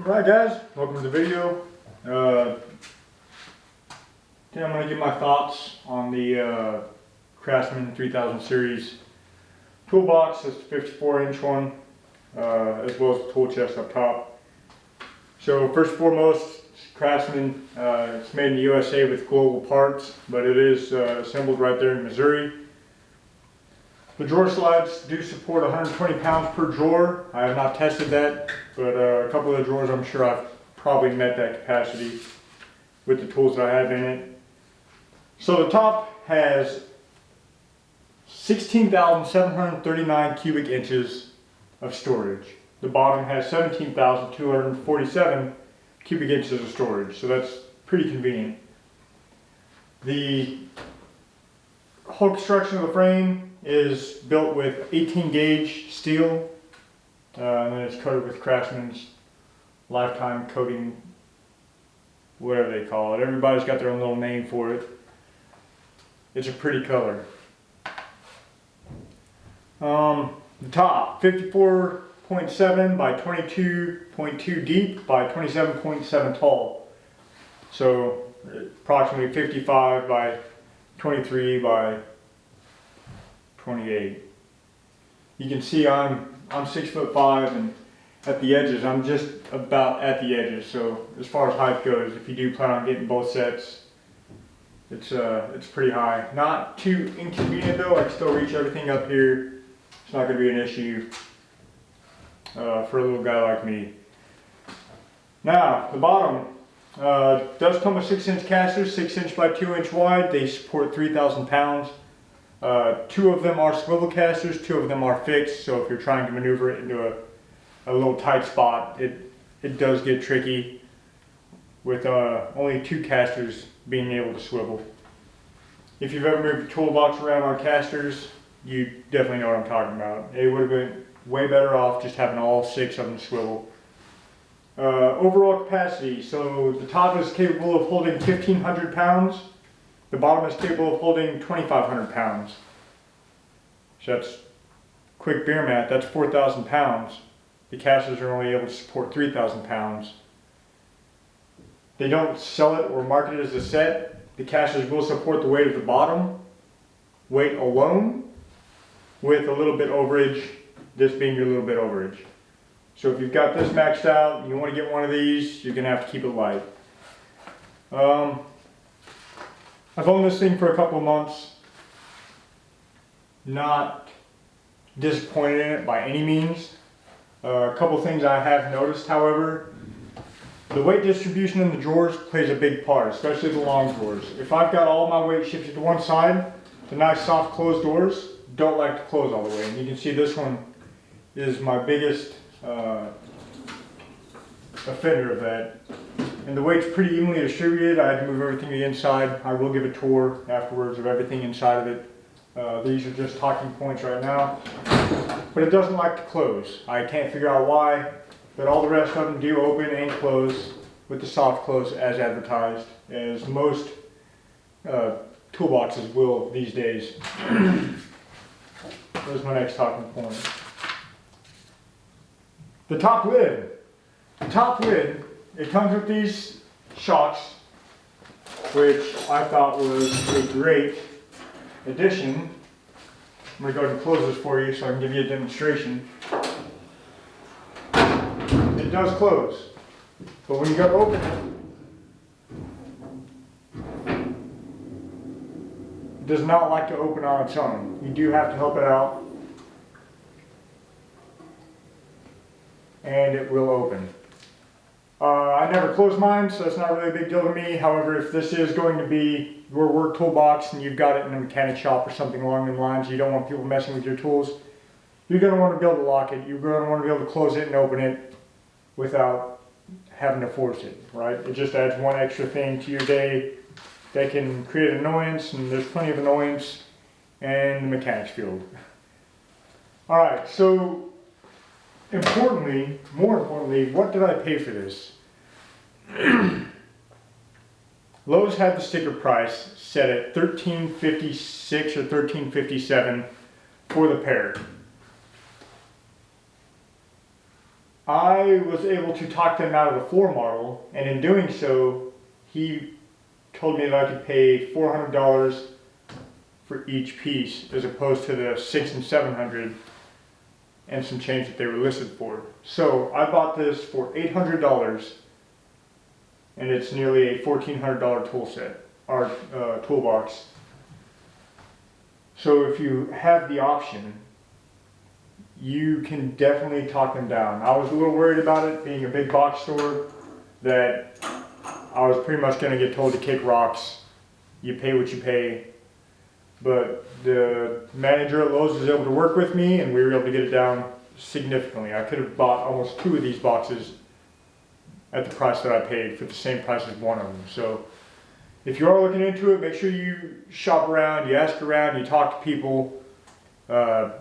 Alright guys, welcome to the video. Today I'm going to give my thoughts on the Craftsman 3000 series toolbox. It's the 54-inch one, as well as the tool chest up top. So first and foremost, Craftsman, it's made in the USA with global parts, but it is assembled right there in Missouri. The drawer slides do support 120 pounds per drawer. I have not tested that, but a couple of the drawers I'm sure I've probably met that capacity with the tools that I have in it. So the top has 16,739 cubic inches of storage. The bottom has 17,247 cubic inches of storage, so that's pretty convenient. The whole construction of the frame is built with 18 gauge steel, and then it's coated with Craftsman's lifetime coating, whatever they call it. Everybody's got their own little name for it. It's a pretty color. The top, 54.7 by 22.2 deep by 27.7 tall. So approximately 55 by 23 by 28. You can see I'm 6'5", and at the edges I'm just about at the edges. So as far as height goes, if you do plan on getting both sets, it's pretty high. Not too inconvenient though. I can still reach everything up here. It's not going to be an issue for a little guy like me. Now the bottom does come with 6-inch casters, 6-inch by 2-inch wide. They support 3,000 pounds. 2 of them are swivel casters, 2 of them are fixed, so if you're trying to maneuver it into a little tight spot, it does get tricky with only 2 casters being able to swivel. If you've ever moved a toolbox around on casters, you definitely know what I'm talking about. It would have been way better off just having all 6 of them swivel. Overall capacity, so the top is capable of holding 1,500 pounds. The bottom is capable of holding 2,500 pounds. So that's quick beer math, that's 4,000 pounds. The casters are only able to support 3,000 pounds. They don't sell it or market it as a set. The casters will support the weight of the bottom, weight alone, with a little bit overage, this being your little bit overage. So if you've got this maxed out and you want to get one of these, you're going to have to keep it light. I've owned this thing for a couple of months. Not disappointed in it by any means. A couple things I have noticed, however. The weight distribution in the drawers plays a big part, especially the long drawers. If I've got all my weight shifted to one side, the nice soft closed doors don't like to close all the way. And you can see this one is my biggest offender of that. And the weight's pretty evenly distributed. I had to move everything to the inside. I will give a tour afterwards of everything inside of it. These are just talking points right now. But it doesn't like to close. I can't figure out why, but all the rest of them do open and close with the soft close as advertised, as most toolboxes will these days. There's my next talking point. The top lid. The top lid, it comes with these shocks, which I thought was a great addition. I'm going to go ahead and close this for you so I can give you a demonstration. It does close, but when you go to open it does not like to open on its own. You do have to help it out, and it will open. I never close mine, so it's not really a big deal to me. However, if this is going to be your work toolbox and you've got it in a mechanic shop or something along those lines, you don't want people messing with your tools, you're going to want to be able to lock it. You're going to want to be able to close it and open it without having to force it, right? It just adds one extra thing to your day that can create annoyance, and there's plenty of annoyance in the mechanics field. Alright, so more importantly, what did I pay for this? Lowe's had the sticker price set at $13.56 or $13.57 for the pair. I was able to talk them out of the floor model, and in doing so, he told me that I could pay $400 for each piece, as opposed to the $600 and $700 and some change that they were listed for. So I bought this for $800, and it's nearly a $1,400 tool set, or toolbox. So if you have the option, you can definitely talk them down. I was a little worried about it being a big box store, that I was pretty much going to get told to kick rocks. You pay what you pay. But the manager at Lowe's was able to work with me, and we were able to get it down significantly. I could have bought almost 2 of these boxes at the price that I paid for the same price as one of them. So if you are looking into it, make sure you shop around, you ask around, you talk to people. I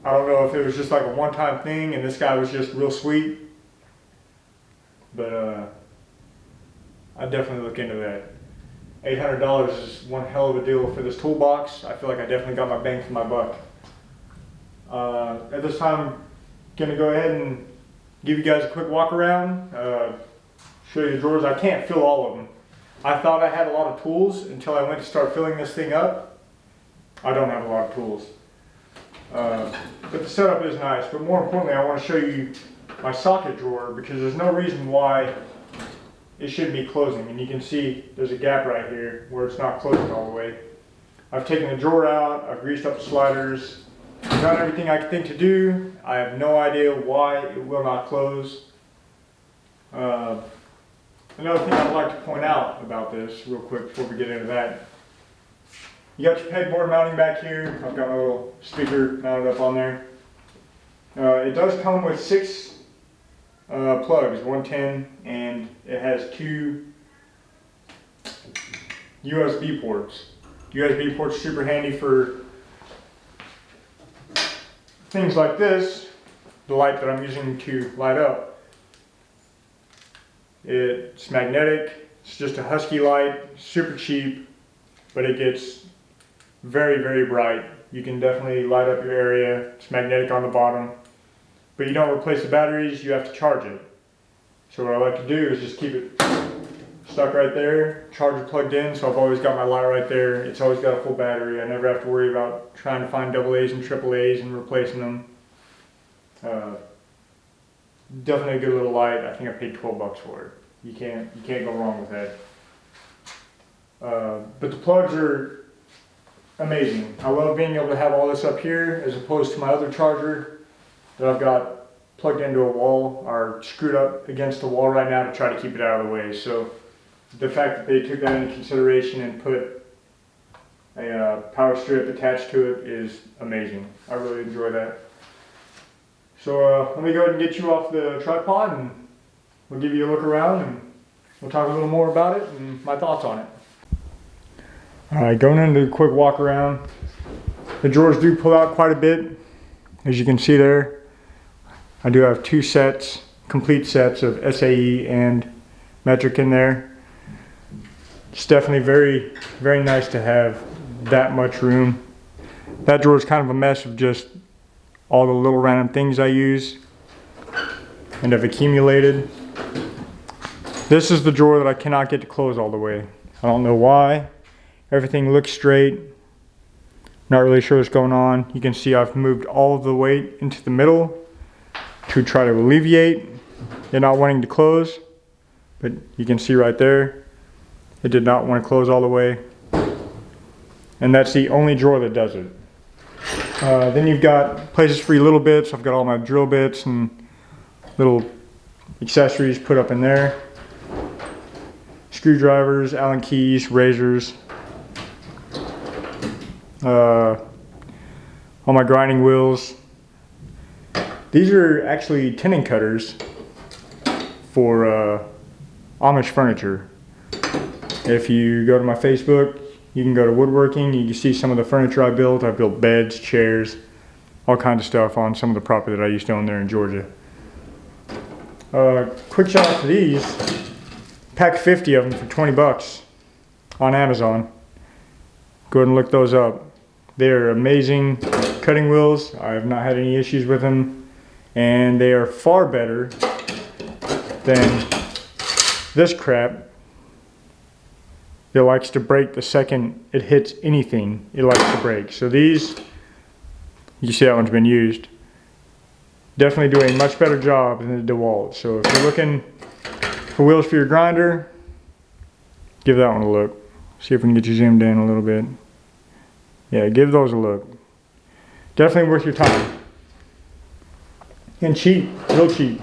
don't know if it was just like a one-time thing and this guy was just real sweet, but I'd definitely look into that. $800 is one hell of a deal for this toolbox. I feel like I definitely got my bang for my buck. At this time, I'm gonna go ahead and give you guys a quick walk around, show you the drawers. I can't fill all of them. I thought I had a lot of tools until I went to start filling this thing up. I don't have a lot of tools. But the setup is nice, but more importantly, I want to show you my socket drawer, because there's no reason why it shouldn't be closing. And you can see there's a gap right here where it's not closing all the way. I've taken the drawer out, I've greased up the sliders, done everything I could think to do. I have no idea why it will not close. Another thing I'd like to point out about this real quick before we get into that. You got your pegboard mounting back here. I've got my little speaker mounted up on there. It does come with 6 plugs, 110, and it has 2 USB ports. USB ports are super handy for things like this, the light that I'm using to light up. It's magnetic, it's just a husky light, super cheap, but it gets very, very bright. You can definitely light up your area. It's magnetic on the bottom, but you don't replace the batteries, you have to charge it. So what I like to do is just keep it stuck right there, charger plugged in, so I've always got my light right there. It's always got a full battery. I never have to worry about trying to find AA's and AAA's and replacing them. Definitely a good little light. I think I paid $12 for it. You can't go wrong with that. But the plugs are amazing. I love being able to have all this up here as opposed to my other charger that I've got plugged into a wall, or screwed up against the wall right now to try to keep it out of the way. So the fact that they took that into consideration and put a power strip attached to it is amazing. I really enjoy that. So let me go ahead and get you off the tripod, and we'll give you a look around, and we'll talk a little more about it and my thoughts on it. Alright, going into the quick walk around. The drawers do pull out quite a bit, as you can see there. I do have 2 sets, complete sets of SAE and metric in there. It's definitely very, very nice to have that much room. That drawer is kind of a mess of just all the little random things I use and have accumulated. This is the drawer that I cannot get to close all the way. I don't know why. Everything looks straight. Not really sure what's going on. You can see I've moved all of the weight into the middle to try to alleviate it not wanting to close. But you can see right there, it did not want to close all the way. And that's the only drawer that does it. Then you've got places for your little bits. I've got all my drill bits and little accessories put up in there. Screwdrivers, Allen keys, razors. All my grinding wheels. These are actually tenon cutters for Amish furniture. If you go to my Facebook, you can go to woodworking. You can see some of the furniture I built. I built beds, chairs, all kinds of stuff on some of the property that I used to own there in Georgia. Quick shout out to these. Pack 50 of them for $20 on Amazon. Go ahead and look those up. They're amazing cutting wheels. I have not had any issues with them. and they are far better than this crap that likes to break the second it hits anything. It likes to break. So these, you see that one's been used. Definitely do a much better job than the DeWalt. So if you're looking for wheels for your grinder, give that one a look. See if we can get you zoomed in a little bit. Yeah, give those a look. Definitely worth your time. And cheap, real cheap.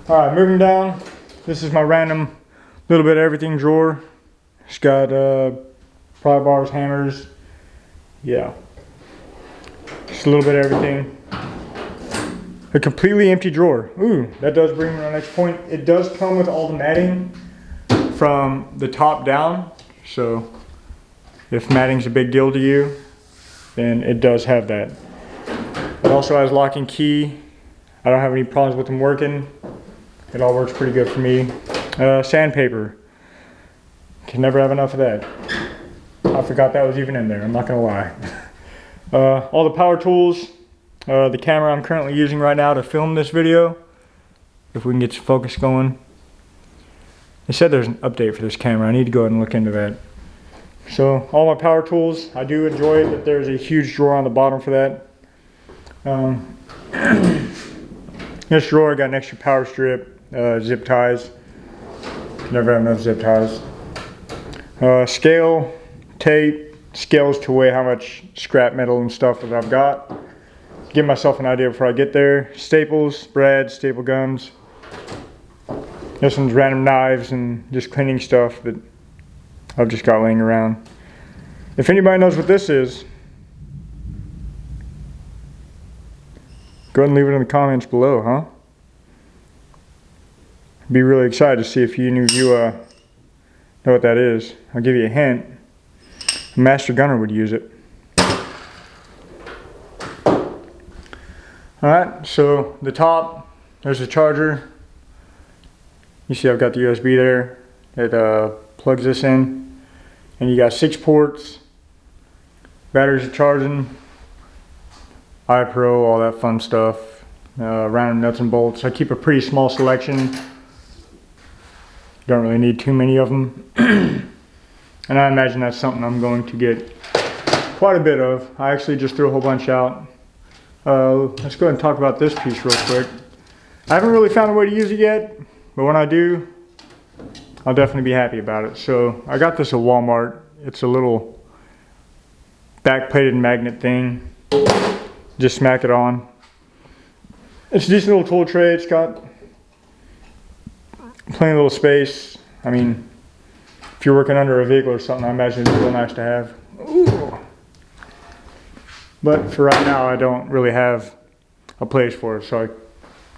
Alright, moving down. This is my random little bit of everything drawer. It's got pry bars, hammers. Yeah. Just a little bit of everything. A completely empty drawer. Ooh, that does bring me to the next point. It does come with all the matting from the top down. So if matting's a big deal to you, then it does have that. It also has lock and key. I don't have any problems with them working. It all works pretty good for me. Sandpaper. Can never have enough of that. I forgot that was even in there, I'm not gonna lie. All the power tools. The camera I'm currently using right now to film this video. If we can get some focus going. They said there's an update for this camera. I need to go ahead and look into that. So all my power tools. I do enjoy it that there's a huge drawer on the bottom for that. This drawer I got an extra power strip, zip ties. Never have enough zip ties. Scale, tape, scales to weigh how much scrap metal and stuff that I've got. Give myself an idea before I get there. Staples, brads, staple guns. This one's random knives and just cleaning stuff that I've just got laying around. If anybody knows what this is, go ahead and leave it in the comments below, huh? Be really excited to see if you know what that is. I'll give you a hint. A master gunner would use it. Alright, so the top, there's a charger. You see I've got the USB there. It plugs this in. And you got 6 ports. Batteries are charging. iPro, all that fun stuff. Random nuts and bolts. I keep a pretty small selection. Don't really need too many of them. And I imagine that's something I'm going to get quite a bit of. I actually just threw a whole bunch out. Let's go ahead and talk about this piece real quick. I haven't really found a way to use it yet, but when I do, I'll definitely be happy about it. So I got this at Walmart. It's a little back-plated magnet thing. Just smack it on. It's a decent little tool tray. It's got plenty of little space. I mean, if you're working under a vehicle or something, I imagine it's real nice to have. Ooh. But for right now, I don't really have a place for it, so I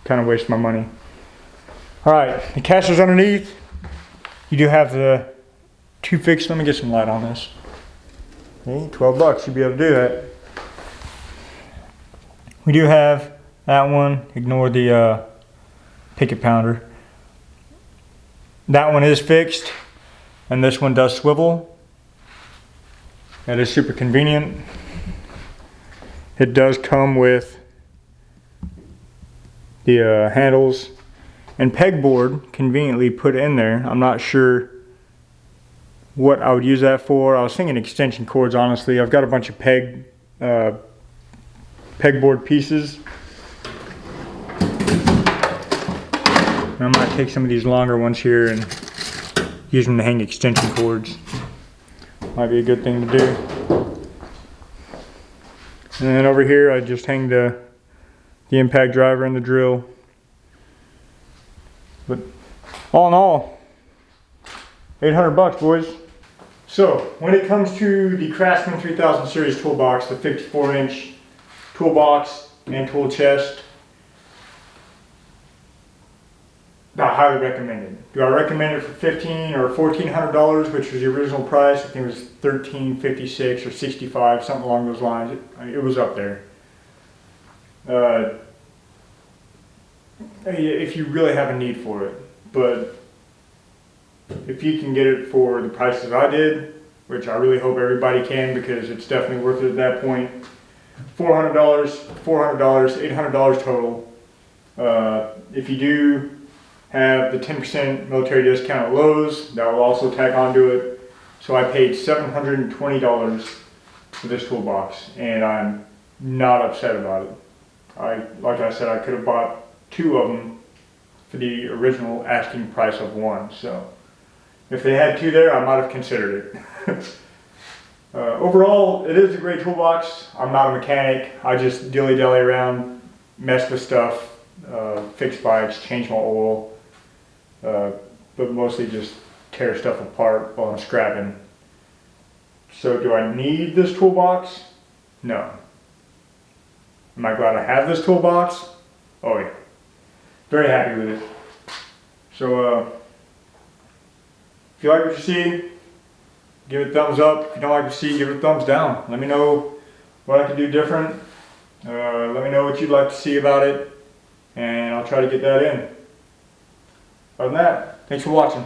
kind of waste my money. Alright, the caster's underneath. You do have the 2 fixed. Let me get some light on this. Okay, 12 bucks, you'd be able to do that. We do have that one. Ignore the picket pounder. That one is fixed, and this one does swivel. That is super convenient. It does come with the handles and pegboard conveniently put in there. I'm not sure what I would use that for. I was thinking extension cords, honestly. I've got a bunch of pegboard pieces. And I might take some of these longer ones here and use them to hang extension cords. Might be a good thing to do. And then over here I just hang the impact driver and the drill. But all in all, 800 bucks, boys. So when it comes to the Craftsman 3000 series toolbox, the 54-inch toolbox and tool chest, not highly recommended. Do I recommend it for $1,500 or $1,400, which was the original price? I think it was $1,356 or $65, something along those lines. It was up there. If you really have a need for it, but if you can get it for the prices I did, which I really hope everybody can, because it's definitely worth it at that point. $400, $800 total. If you do have the 10% military discount at Lowe's, that will also tag onto it. So I paid $720 for this toolbox, and I'm not upset about it. Like I said, I could have bought 2 of them for the original asking price of 1. So if they had 2 there, I might have considered it. Overall, it is a great toolbox. I'm not a mechanic. I just dilly-dally around, mess with stuff, fix bikes, change my oil, but mostly just tear stuff apart while I'm scrapping. So do I need this toolbox? No. Am I glad I have this toolbox? Oh yeah. Very happy with it. So if you like what you see, give it a thumbs up. If you don't like what you see, give it a thumbs down. Let me know what I can do different. Let me know what you'd like to see about it, and I'll try to get that in. Other than that, thanks for watching.